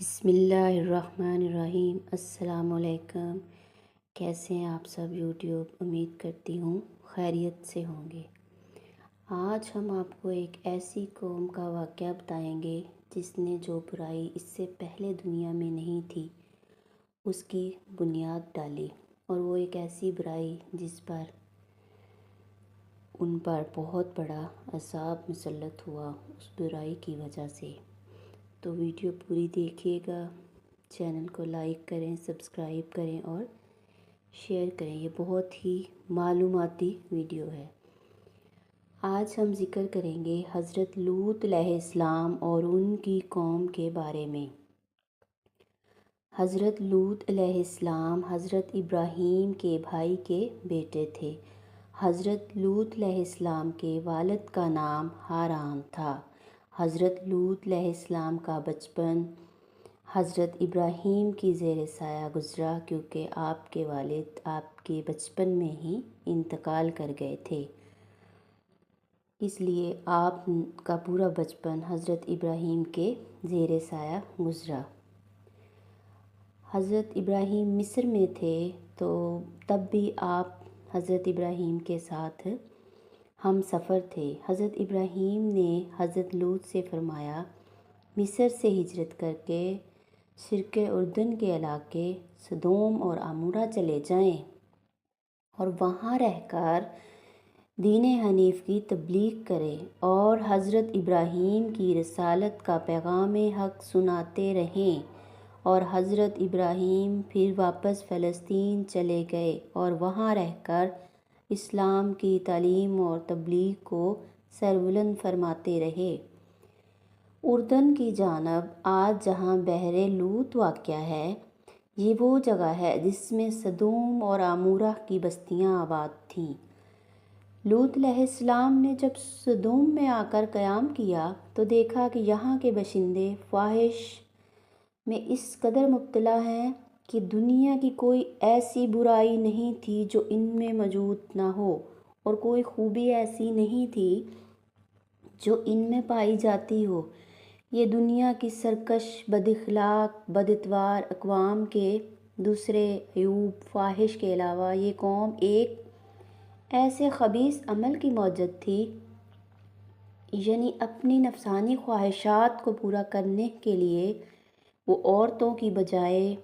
بسم اللہ الرحمن الرحیم۔ السلام علیکم۔ کیسے ہیں آپ سب یوٹیوب؟ امید کرتی ہوں خیریت سے ہوں گے۔ آج ہم آپ کو ایک ایسی قوم کا واقعہ بتائیں گے جس نے جو برائی اس سے پہلے دنیا میں نہیں تھی اس کی بنیاد ڈالی، اور وہ ایک ایسی برائی جس پر ان پر بہت بڑا عذاب مسلط ہوا اس برائی کی وجہ سے۔ تو ویڈیو پوری دیکھیے گا، چینل کو لائک کریں، سبسکرائب کریں اور شیئر کریں۔ یہ بہت ہی معلوماتی ویڈیو ہے۔ آج ہم ذکر کریں گے حضرت لوط علیہ السلام اور ان کی قوم کے بارے میں۔ حضرت لوط علیہ السلام حضرت ابراہیم کے بھائی کے بیٹے تھے۔ حضرت لوط علیہ السلام کے والد کا نام حاران تھا۔ حضرت لوط علیہ السلام کا بچپن حضرت ابراہیم کی زیر سایہ گزرا، کیونکہ آپ کے والد آپ کے بچپن میں ہی انتقال کر گئے تھے، اس لیے آپ کا پورا بچپن حضرت ابراہیم کے زیر سایہ گزرا۔ حضرت ابراہیم مصر میں تھے تو تب بھی آپ حضرت ابراہیم کے ساتھ ہم سفر تھے۔ حضرت ابراہیم نے حضرت لوط سے فرمایا، مصر سے ہجرت کر کے شرق اردن کے علاقے سدوم اور عمورہ چلے جائیں اور وہاں رہ کر دین حنیف کی تبلیغ کریں اور حضرت ابراہیم کی رسالت کا پیغام حق سناتے رہیں۔ اور حضرت ابراہیم پھر واپس فلسطین چلے گئے اور وہاں رہ کر اسلام کی تعلیم اور تبلیغ کو سربلند فرماتے رہے۔ اردن کی جانب آج جہاں بحر لوط واقع ہے، یہ وہ جگہ ہے جس میں سدوم اور عمورہ کی بستیاں آباد تھیں۔ لوط علیہ السلام نے جب سدوم میں آ کر قیام کیا تو دیکھا کہ یہاں کے باشندے فحش میں اس قدر مبتلا ہیں کہ دنیا کی کوئی ایسی برائی نہیں تھی جو ان میں موجود نہ ہو، اور کوئی خوبی ایسی نہیں تھی جو ان میں پائی جاتی ہو۔ یہ دنیا کی سرکش، بد اخلاق، بد اتوار اقوام کے دوسرے عیوب فحش کے علاوہ یہ قوم ایک ایسے خبیث عمل کی موجد تھی، یعنی اپنی نفسانی خواہشات کو پورا کرنے کے لیے وہ عورتوں کی بجائے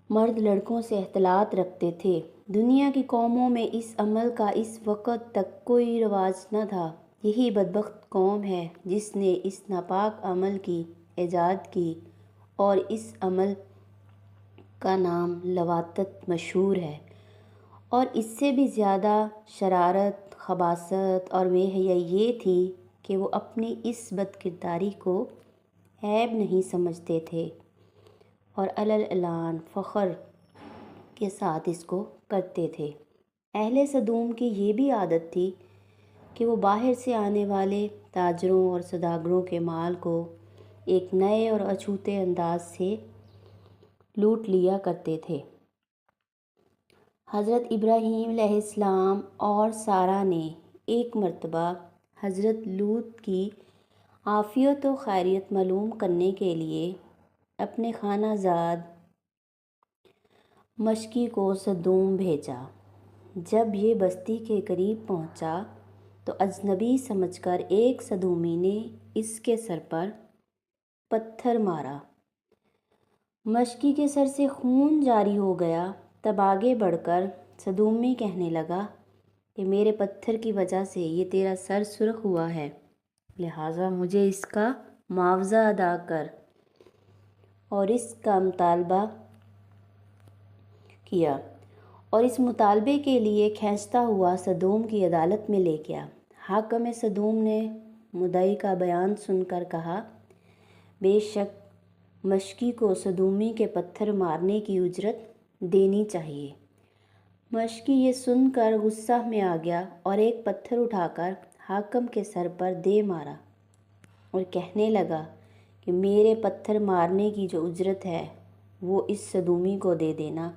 مرد لڑکوں سے اختلاط رکھتے تھے۔ دنیا کی قوموں میں اس عمل کا اس وقت تک کوئی رواج نہ تھا۔ یہی بدبخت قوم ہے جس نے اس ناپاک عمل کی ایجاد کی، اور اس عمل کا نام لواطت مشہور ہے۔ اور اس سے بھی زیادہ شرارت، خباثت اور بے حیائی یہ تھی کہ وہ اپنی اس بد کرداری کو عیب نہیں سمجھتے تھے اور علن فخر کے ساتھ اس کو کرتے تھے۔ اہل سدوم کی یہ بھی عادت تھی کہ وہ باہر سے آنے والے تاجروں اور سوداگروں کے مال کو ایک نئے اور اچھوتے انداز سے لوٹ لیا کرتے تھے۔ حضرت ابراہیم علیہ السلام اور سارہ نے ایک مرتبہ حضرت لوط کی عافیت و خیریت معلوم کرنے کے لیے اپنے خانہ زاد مشکی کو سدوم بھیجا۔ جب یہ بستی کے قریب پہنچا تو اجنبی سمجھ کر ایک سدومی نے اس کے سر پر پتھر مارا۔ مشکی کے سر سے خون جاری ہو گیا۔ تب آگے بڑھ کر سدومی کہنے لگا کہ میرے پتھر کی وجہ سے یہ تیرا سر سرخ ہوا ہے، لہٰذا مجھے اس کا معاوضہ ادا کر، اور اس کا مطالبہ کیا، اور اس مطالبے کے لیے کھینچتا ہوا سدوم کی عدالت میں لے گیا۔ حاکم سدوم نے مدعی کا بیان سن کر کہا، بے شک مشکی کو سدومی کے پتھر مارنے کی اجرت دینی چاہیے۔ مشکی یہ سن کر غصہ میں آ گیا اور ایک پتھر اٹھا کر حاکم کے سر پر دے مارا اور کہنے لگا کہ میرے پتھر مارنے کی جو اجرت ہے وہ اس سدومی کو دے دینا،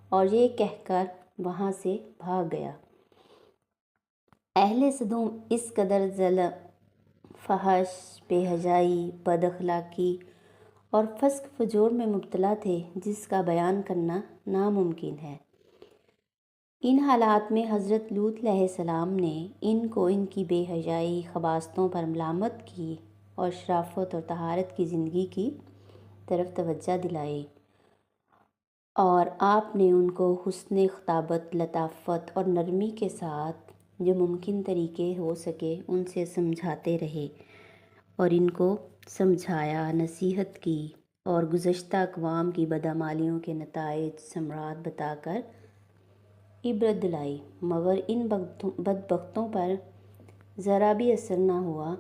اور یہ کہہ کر وہاں سے بھاگ گیا۔ اہل سدوم اس قدر ظلم، فحش، بے حیائی، بد اخلاقی اور فسق فجور میں مبتلا تھے جس کا بیان کرنا ناممکن ہے۔ ان حالات میں حضرت لوط علیہ السلام نے ان کو ان کی بے حیائی خباثتوں پر ملامت کی اور شرافت اور طہارت کی زندگی کی طرف توجہ دلائی، اور آپ نے ان کو حسن خطابت، لطافت اور نرمی کے ساتھ جو ممکن طریقے ہو سکے ان سے سمجھاتے رہے اور ان کو سمجھایا، نصیحت کی اور گزشتہ اقوام کی بدعمالیوں کے نتائج ثمرات بتا کر عبرت دلائی، مگر ان بدبختوں پر ذرا بھی اثر نہ ہوا،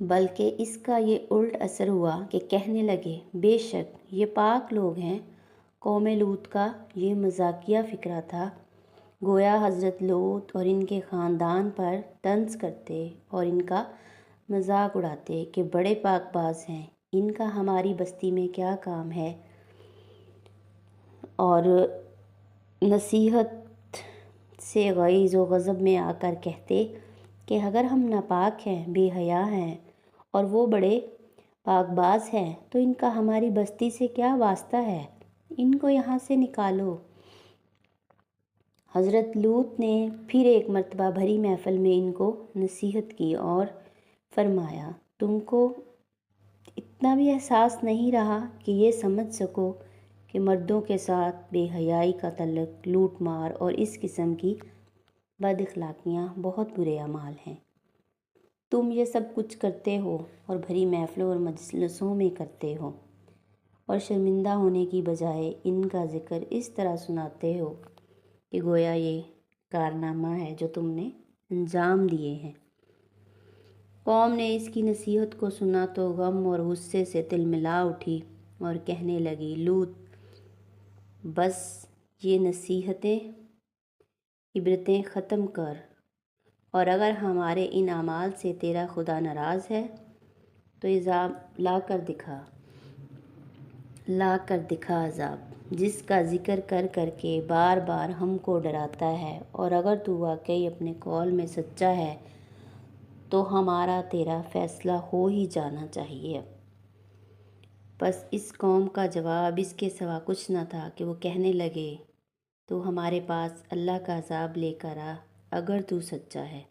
بلکہ اس کا یہ الٹ اثر ہوا کہ کہنے لگے بے شک یہ پاک لوگ ہیں۔ قوم لوط کا یہ مزاحیہ فکرہ تھا، گویا حضرت لوط اور ان کے خاندان پر طنز کرتے اور ان کا مذاق اڑاتے کہ بڑے پاک باز ہیں، ان کا ہماری بستی میں کیا کام ہے، اور نصیحت سے غیظ و غضب میں آ کر کہتے کہ اگر ہم ناپاک ہیں، بے حیا ہیں اور وہ بڑے پاک باز ہیں تو ان کا ہماری بستی سے کیا واسطہ ہے، ان کو یہاں سے نکالو۔ حضرت لوط نے پھر ایک مرتبہ بھری محفل میں ان کو نصیحت کی اور فرمایا تم کو اتنا بھی احساس نہیں رہا کہ یہ سمجھ سکو کہ مردوں کے ساتھ بے حیائی کا تعلق، لوٹ مار اور اس قسم کی بد اخلاقیاں بہت برے اعمال ہیں۔ تم یہ سب کچھ کرتے ہو اور بھری محفلوں اور مجلسوں میں کرتے ہو، اور شرمندہ ہونے کی بجائے ان کا ذکر اس طرح سناتے ہو کہ گویا یہ کارنامہ ہے جو تم نے انجام دیے ہیں۔ قوم نے اس کی نصیحت کو سنا تو غم اور غصے سے تلملا اٹھی اور کہنے لگی لوط بس یہ نصیحتیں، عبرتیں ختم کر، اور اگر ہمارے ان اعمال سے تیرا خدا ناراض ہے تو عذاب لا کر دکھا عذاب جس کا ذکر کر کر کے بار بار ہم کو ڈراتا ہے، اور اگر تو واقعی اپنے قول میں سچا ہے تو ہمارا تیرا فیصلہ ہو ہی جانا چاہیے۔ بس اس قوم کا جواب اس کے سوا کچھ نہ تھا کہ وہ کہنے لگے تو ہمارے پاس اللہ کا عذاب لے کر آ اگر تو سچا ہے۔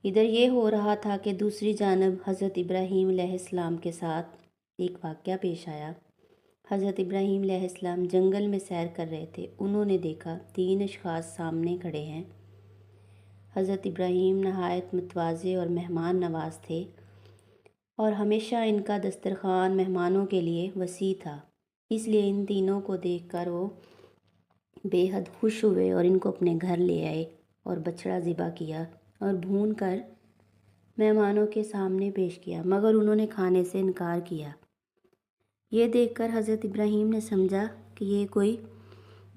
ادھر یہ ہو رہا تھا کہ دوسری جانب حضرت ابراہیم علیہ السلام کے ساتھ ایک واقعہ پیش آیا۔ حضرت ابراہیم علیہ السلام جنگل میں سیر کر رہے تھے، انہوں نے دیکھا 3 اشخاص سامنے کھڑے ہیں۔ حضرت ابراہیم نہایت متواضع اور مہمان نواز تھے، اور ہمیشہ ان کا دسترخوان مہمانوں کے لیے وسیع تھا، اس لیے ان تینوں کو دیکھ کر وہ بے حد خوش ہوئے اور ان کو اپنے گھر لے آئے اور بچڑا ذبح کیا اور بھون کر مہمانوں کے سامنے پیش کیا، مگر انہوں نے کھانے سے انکار کیا۔ یہ دیکھ کر حضرت ابراہیم نے سمجھا کہ یہ کوئی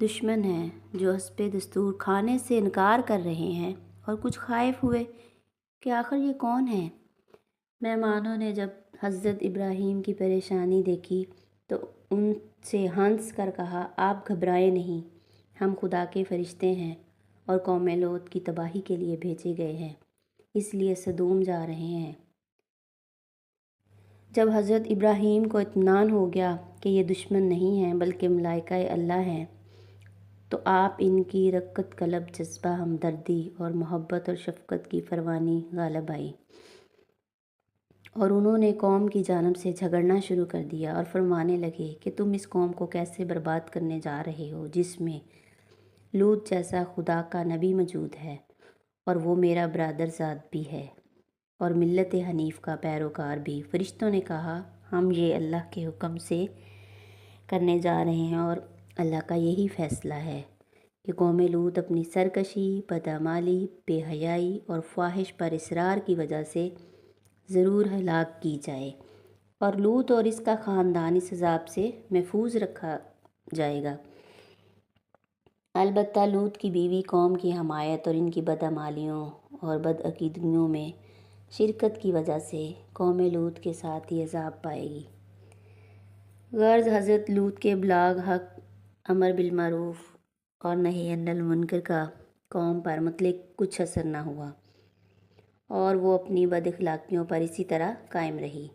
دشمن ہے جو حسب دستور کھانے سے انکار کر رہے ہیں، اور کچھ خائف ہوئے کہ آخر یہ کون ہے۔ مہمانوں نے جب حضرت ابراہیم کی پریشانی دیکھی تو ان سے ہنس کر کہا آپ گھبرائیں نہیں، ہم خدا کے فرشتے ہیں اور قوم لوط کی تباہی کے لیے بھیجے گئے ہیں، اس لیے سدوم جا رہے ہیں۔ جب حضرت ابراہیم کو اطمینان ہو گیا کہ یہ دشمن نہیں ہیں بلکہ ملائکہ اللہ ہیں، تو آپ ان کی رقت قلب جذبہ ہمدردی اور محبت اور شفقت کی فروانی غالب آئی، اور انہوں نے قوم کی جانب سے جھگڑنا شروع کر دیا اور فرمانے لگے کہ تم اس قوم کو کیسے برباد کرنے جا رہے ہو جس میں لوط جیسا خدا کا نبی موجود ہے، اور وہ میرا برادر زاد بھی ہے اور ملت حنیف کا پیروکار بھی۔ فرشتوں نے کہا ہم یہ اللہ کے حکم سے کرنے جا رہے ہیں، اور اللہ کا یہی فیصلہ ہے کہ قوم لوط اپنی سرکشی، بدعمالی، بے حیائی اور فواحش پر اصرار کی وجہ سے ضرور ہلاک کی جائے، اور لوط اور اس کا خاندان اس عذاب سے محفوظ رکھا جائے گا۔ البتہ لوط کی بیوی قوم کی حمایت اور ان کی بدعمالیوں اور بدعقیدگیوں میں شرکت کی وجہ سے قوم لوط کے ساتھ ہی عذاب پائے گی۔ غرض حضرت لوط کے ابلاغ حق، امر بالمعروف اور نہی عن المنکر کا قوم پر مطلق کچھ اثر نہ ہوا، اور وہ اپنی بد اخلاقیوں پر اسی طرح قائم رہی۔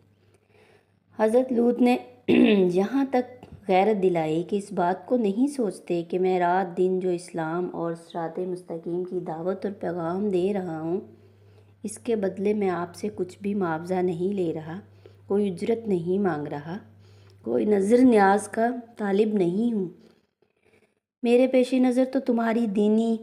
حضرت لوط نے یہاں تک غیرت دلائی کہ اس بات کو نہیں سوچتے کہ میں رات دن جو اسلام اور صراط مستقیم کی دعوت اور پیغام دے رہا ہوں، اس کے بدلے میں آپ سے کچھ بھی معاوضہ نہیں لے رہا، کوئی اجرت نہیں مانگ رہا، کوئی نظر نیاز کا طالب نہیں ہوں۔ میرے پیش نظر تو تمہاری دینی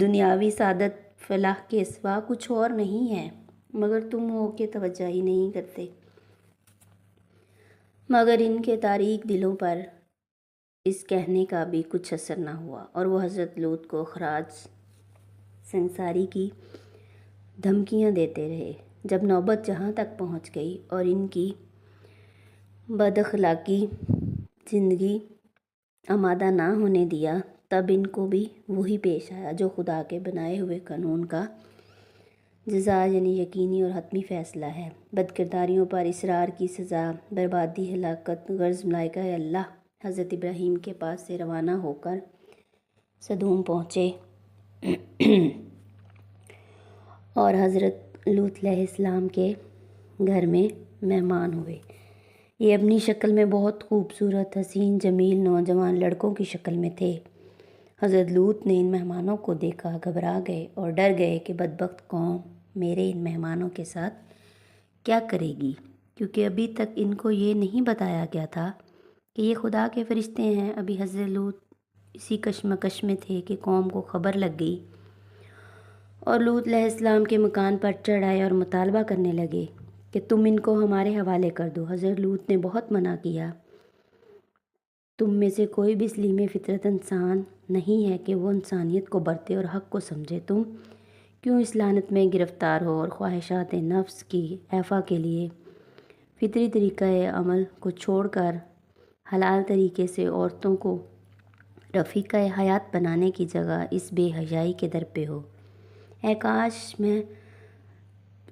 دنیاوی سعادت فلاح کے سوا کچھ اور نہیں ہے، مگر تم ہو کہ توجہ ہی نہیں کرتے۔ مگر ان کے تاریک دلوں پر اس کہنے کا بھی کچھ اثر نہ ہوا، اور وہ حضرت لوط کو خراج سنگساری کی دھمکیاں دیتے رہے۔ جب نوبت جہاں تک پہنچ گئی اور ان کی بد اخلاقی زندگی آمادہ نہ ہونے دیا، تب ان کو بھی وہی پیش آیا جو خدا کے بنائے ہوئے قانون کا جزا یعنی یقینی اور حتمی فیصلہ ہے۔ بد کرداریوں پر اصرار کی سزا، بربادی، ہلاکت۔ غرض ملائکہ اللہ حضرت ابراہیم کے پاس سے روانہ ہو کر سدوم پہنچے اور حضرت لوط علیہ السلام کے گھر میں مہمان ہوئے۔ یہ اپنی شکل میں بہت خوبصورت، حسین، جمیل نوجوان لڑکوں کی شکل میں تھے۔ حضرت لوط نے ان مہمانوں کو دیکھا، گھبرا گئے اور ڈر گئے کہ بدبخت قوم میرے ان مہمانوں کے ساتھ کیا کرے گی، کیونکہ ابھی تک ان کو یہ نہیں بتایا گیا تھا کہ یہ خدا کے فرشتے ہیں۔ ابھی حضرت لوط اسی کشمکش میں تھے کہ قوم کو خبر لگ گئی اور لوط علیہ السلام کے مکان پر چڑھ آئے اور مطالبہ کرنے لگے کہ تم ان کو ہمارے حوالے کر دو۔ حضرت لوط نے بہت منع کیا، تم میں سے کوئی بھی سلیم فطرت انسان نہیں ہے کہ وہ انسانیت کو برتے اور حق کو سمجھے۔ تم کیوں اس لعنت میں گرفتار ہو اور خواہشات نفس کی ایفا کے لیے فطری طریقہ عمل کو چھوڑ کر حلال طریقے سے عورتوں کو رفیقہ حیات بنانے کی جگہ اس بے حیائی کے در پہ ہو؟ اے کاش میں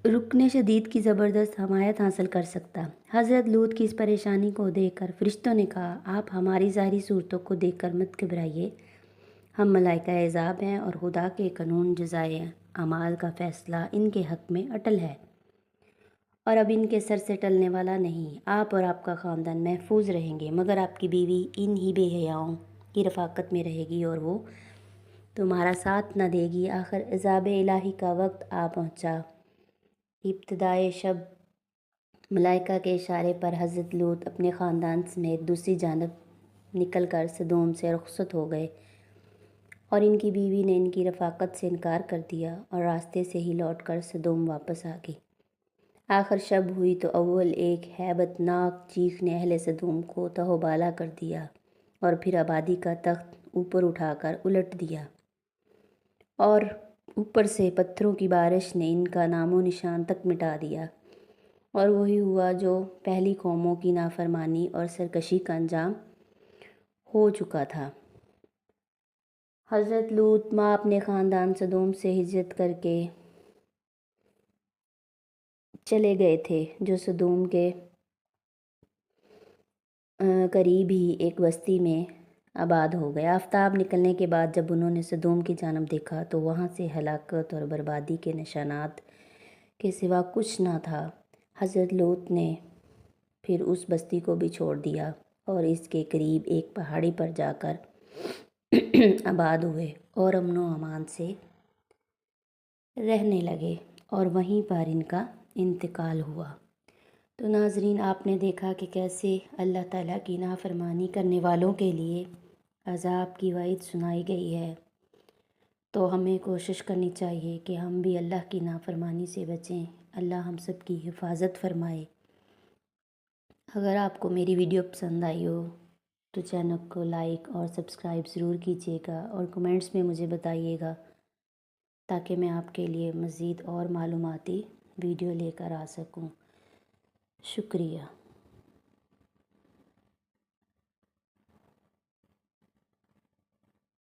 رکن شدید کی زبردست حمایت حاصل کر سکتا۔ حضرت لوط کی اس پریشانی کو دیکھ کر فرشتوں نے کہا، آپ ہماری ظاہری صورتوں کو دیکھ کر مت گھبرائیے، ہم ملائکہ عذاب ہیں اور خدا کے قانون جزائے اعمال کا فیصلہ ان کے حق میں اٹل ہے اور اب ان کے سر سے ٹلنے والا نہیں۔ آپ اور آپ کا خاندان محفوظ رہیں گے، مگر آپ کی بیوی ان ہی بے حیاؤں کی رفاقت میں رہے گی اور وہ تمہارا ساتھ نہ دے گی۔ آخر عذاب الہی کا وقت آ پہنچا۔ ابتدائے شب ملائکہ کے اشارے پر حضرت لوط اپنے خاندان سمیت دوسری جانب نکل کر سدوم سے رخصت ہو گئے اور ان کی بیوی نے ان کی رفاقت سے انکار کر دیا اور راستے سے ہی لوٹ کر سدوم واپس آ گئی۔ آخر شب ہوئی تو اول ایک ہیبت ناک چیخ نے اہل سدوم کو تہوبالا کر دیا اور پھر آبادی کا تخت اوپر اٹھا کر الٹ دیا اور اوپر سے پتھروں کی بارش نے ان کا نام و نشان تک مٹا دیا، اور وہی ہوا جو پہلی قوموں کی نافرمانی اور سرکشی کا انجام ہو چکا تھا۔ حضرت لوط ماں اپنے خاندان سدوم سے ہجرت کر کے چلے گئے تھے، جو سدوم کے قریب ہی ایک بستی میں آباد ہو گئے۔ آفتاب نکلنے کے بعد جب انہوں نے سدوم کی جانب دیکھا تو وہاں سے ہلاکت اور بربادی کے نشانات کے سوا کچھ نہ تھا۔ حضرت لوط نے پھر اس بستی کو بھی چھوڑ دیا اور اس کے قریب ایک پہاڑی پر جا کر آباد ہوئے اور امن و امان سے رہنے لگے، اور وہیں پر ان کا انتقال ہوا۔ تو ناظرین، آپ نے دیکھا کہ کیسے اللہ تعالیٰ کی نافرمانی کرنے والوں کے لیے عذاب کی وعید سنائی گئی ہے۔ تو ہمیں کوشش کرنی چاہیے کہ ہم بھی اللہ کی نافرمانی سے بچیں، اللہ ہم سب کی حفاظت فرمائے۔ اگر آپ کو میری ویڈیو پسند آئی ہو تو چینل کو لائک اور سبسکرائب ضرور کیجیے گا اور کمنٹس میں مجھے بتائیے گا تاکہ میں آپ کے لیے مزید اور معلوماتی ویڈیو لے کر آ سکوں۔ شکریہ۔